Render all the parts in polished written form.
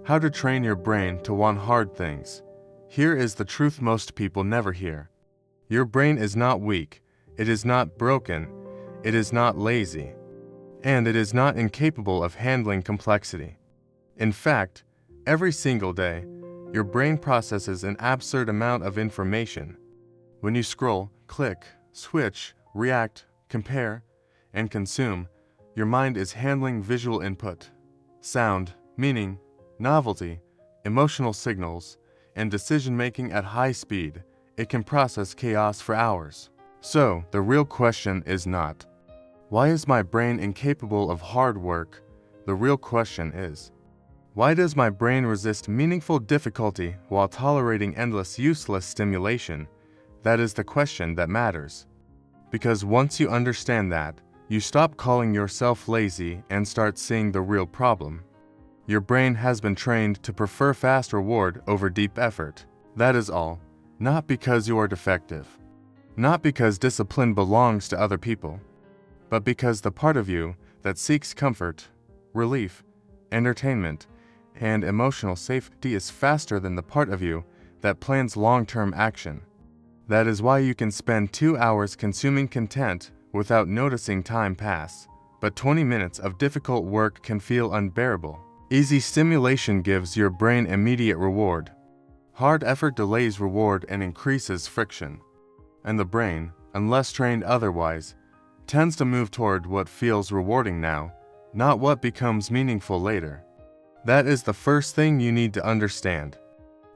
How to train your brain to want hard things. Here is the truth most people never hear. Your brain is not weak, it is not broken, it is not lazy, and it is not incapable of handling complexity. In fact, every single day, your brain processes an absurd amount of information. When you scroll, click, switch, react, compare, and consume, your mind is handling visual input, sound, meaning, novelty, emotional signals, and decision-making at high speed. It can process chaos for hours. So, the real question is not, why is my brain incapable of hard work? The real question is, why does my brain resist meaningful difficulty while tolerating endless useless stimulation? That is the question that matters. Because once you understand that, you stop calling yourself lazy and start seeing the real problem. Your brain has been trained to prefer fast reward over deep effort. That is all. Not because you are defective. Not because discipline belongs to other people. But because the part of you that seeks comfort, relief, entertainment, and emotional safety is faster than the part of you that plans long-term action. That is why you can spend 2 hours consuming content without noticing time pass, but 20 minutes of difficult work can feel unbearable. Easy stimulation gives your brain immediate reward. Hard effort delays reward and increases friction. And the brain, unless trained otherwise, tends to move toward what feels rewarding now, not what becomes meaningful later. That is the first thing you need to understand.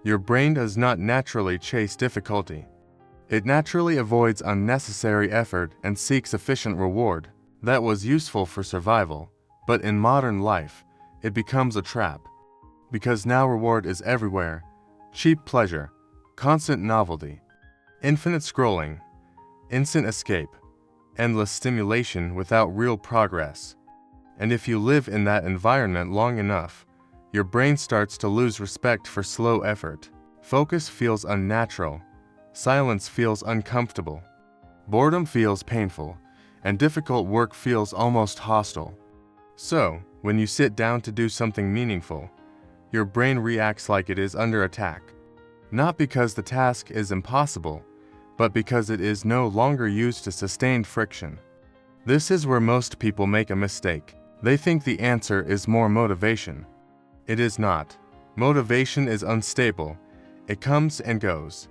Your brain does not naturally chase difficulty. It naturally avoids unnecessary effort and seeks efficient reward. That was useful for survival, but in modern life, it becomes a trap. Because now reward is everywhere. Cheap pleasure, constant novelty, infinite scrolling, instant escape, endless stimulation without real progress. And if you live in that environment long enough, your brain starts to lose respect for slow effort. Focus feels unnatural. Silence feels uncomfortable. Boredom feels painful, and difficult work feels almost hostile. So, when you sit down to do something meaningful, your brain reacts like it is under attack. Not because the task is impossible, but because it is no longer used to sustained friction. This is where most people make a mistake. They think the answer is more motivation. It is not. Motivation is unstable. It comes and goes.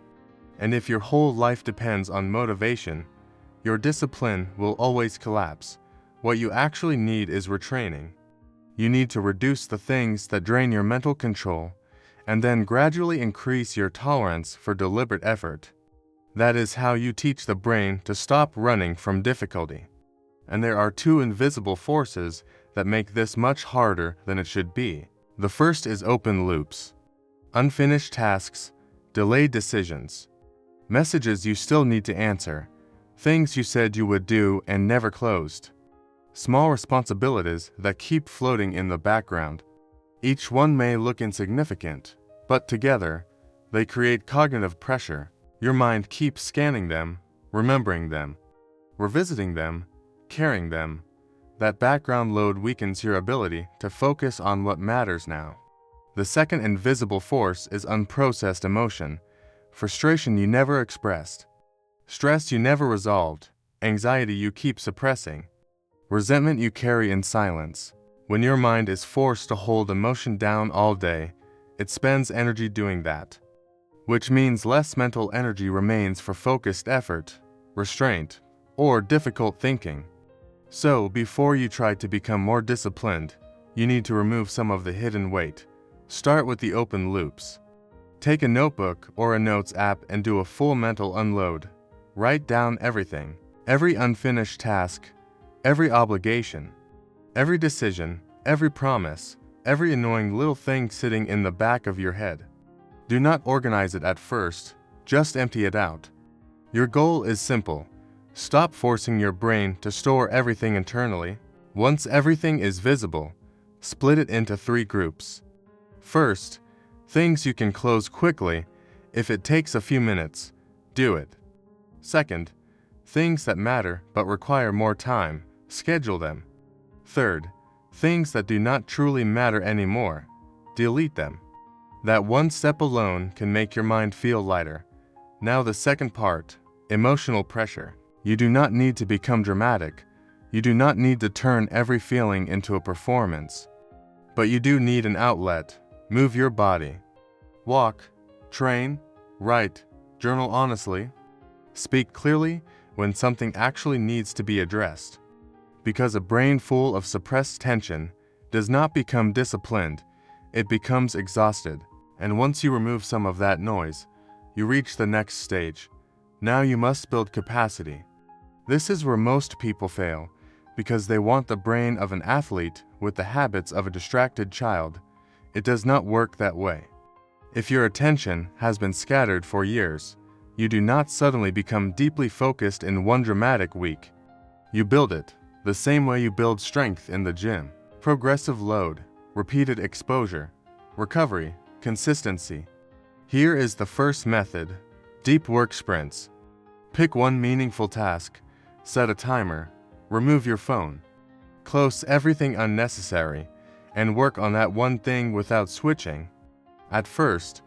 And if your whole life depends on motivation, your discipline will always collapse. What you actually need is retraining. You need to reduce the things that drain your mental control, and then gradually increase your tolerance for deliberate effort. That is how you teach the brain to stop running from difficulty. And there are 2 invisible forces that make this much harder than it should be. The first is open loops. Unfinished tasks, delayed decisions, messages you still need to answer, things you said you would do and never closed. Small responsibilities that keep floating in the background. Each one may look insignificant, but together, they create cognitive pressure. Your mind keeps scanning them, remembering them, revisiting them, carrying them. That background load weakens your ability to focus on what matters now. The second invisible force is unprocessed emotion, frustration you never expressed, stress you never resolved, anxiety you keep suppressing, resentment you carry in silence. When your mind is forced to hold emotion down all day, it spends energy doing that, which means less mental energy remains for focused effort, restraint, or difficult thinking. So, before you try to become more disciplined, you need to remove some of the hidden weight. Start with the open loops. Take a notebook or a notes app and do a full mental unload. Write down everything, every unfinished task, every obligation, every decision, every promise, every annoying little thing sitting in the back of your head. Do not organize it at first, just empty it out. Your goal is simple. Stop forcing your brain to store everything internally. Once everything is visible, split it into 3 groups. First, things you can close quickly. If it takes a few minutes, do it. Second, things that matter but require more time, schedule them. Third, things that do not truly matter anymore, delete them. That one step alone can make your mind feel lighter. Now the second part, emotional pressure. You do not need to become dramatic. You do not need to turn every feeling into a performance. But you do need an outlet. Move your body. Walk, train, write, journal honestly. Speak clearly when something actually needs to be addressed. Because a brain full of suppressed tension does not become disciplined, it becomes exhausted. And once you remove some of that noise, you reach the next stage. Now you must build capacity. This is where most people fail, because they want the brain of an athlete with the habits of a distracted child. It does not work that way. If your attention has been scattered for years, you do not suddenly become deeply focused in one dramatic week. You build it, the same way you build strength in the gym. Progressive load, repeated exposure, recovery, consistency. Here is the first method, deep work sprints. Pick one meaningful task, set a timer, remove your phone, close everything unnecessary, and work on that one thing without switching. At first,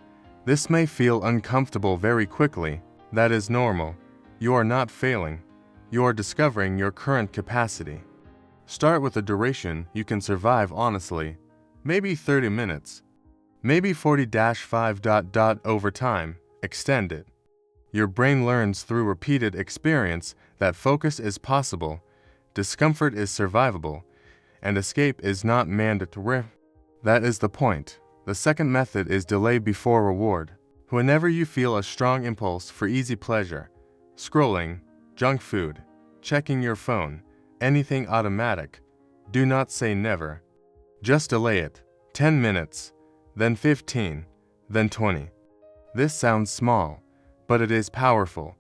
this may feel uncomfortable very quickly. That is normal. You are not failing. You are discovering your current capacity. Start with a duration you can survive honestly, maybe 30 minutes. Maybe 40-5. Over time, extend it. Your brain learns through repeated experience that focus is possible, discomfort is survivable, and escape is not mandatory. That is the point. The second method is delay before reward. Whenever you feel a strong impulse for easy pleasure, scrolling, junk food, checking your phone, anything automatic, do not say never. Just delay it. 10 minutes. Then 15, then 20. This sounds small, but it is powerful,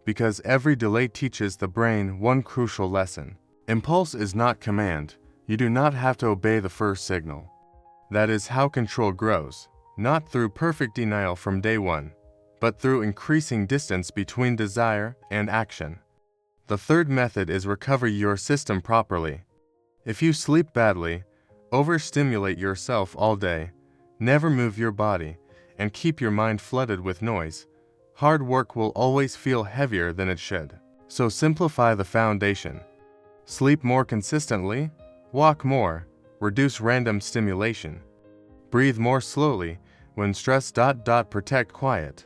because every delay teaches the brain one crucial lesson. Impulse is not command. You do not have to obey the first signal. That is how control grows, not through perfect denial from day one, but through increasing distance between desire and action. The third method is recover your system properly. If you sleep badly, overstimulate yourself all day, never move your body, and keep your mind flooded with noise, hard work will always feel heavier than it should. So simplify the foundation. Sleep more consistently, walk more, reduce random stimulation, breathe more slowly when stressed. Protect quiet.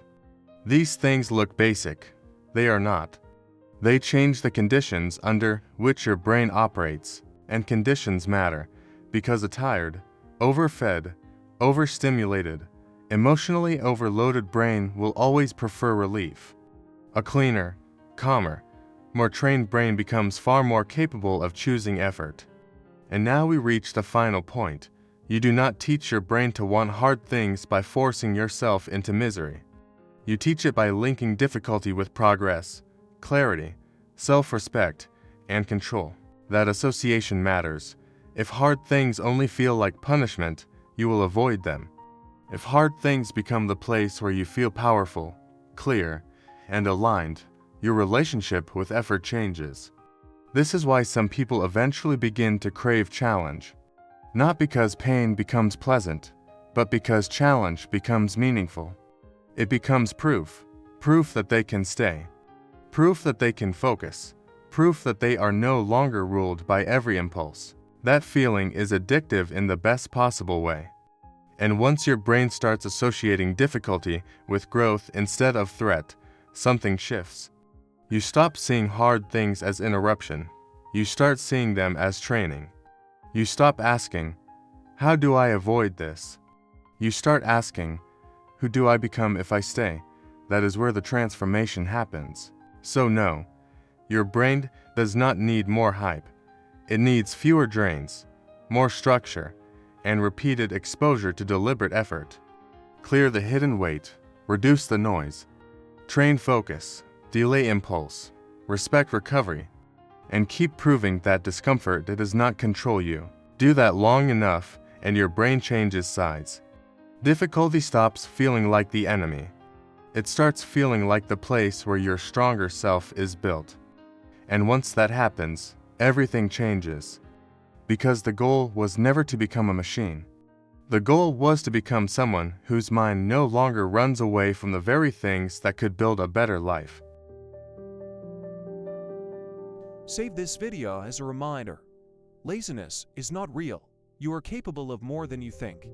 These things look basic. They are not. They change the conditions under which your brain operates, and conditions matter, because a tired, overfed, overstimulated, emotionally overloaded brain will always prefer relief. A cleaner, calmer, more trained brain becomes far more capable of choosing effort. And now we reach the final point. You do not teach your brain to want hard things by forcing yourself into misery. You teach it by linking difficulty with progress, clarity, self-respect, and control. That association matters. If hard things only feel like punishment, you will avoid them. If hard things become the place where you feel powerful, clear, and aligned, your relationship with effort changes. This is why some people eventually begin to crave challenge. Not because pain becomes pleasant, but because challenge becomes meaningful. It becomes proof that they can stay, proof that they can focus, proof that they are no longer ruled by every impulse. That feeling is addictive in the best possible way. And once your brain starts associating difficulty with growth instead of threat, something shifts. You stop seeing hard things as interruption. You start seeing them as training. You stop asking, how do I avoid this? You start asking, who do I become if I stay? That is where the transformation happens. So no, your brain does not need more hype. It needs fewer drains, more structure, and repeated exposure to deliberate effort. Clear the hidden weight, reduce the noise, train focus, delay impulse, respect recovery, and keep proving that discomfort does not control you. Do that long enough, and your brain changes sides. Difficulty stops feeling like the enemy. It starts feeling like the place where your stronger self is built. And once that happens, everything changes. Because the goal was never to become a machine, The goal was to become someone whose mind no longer runs away from the very things that could build a better life. Save this video as a reminder. Laziness is not real. You are capable of more than you think.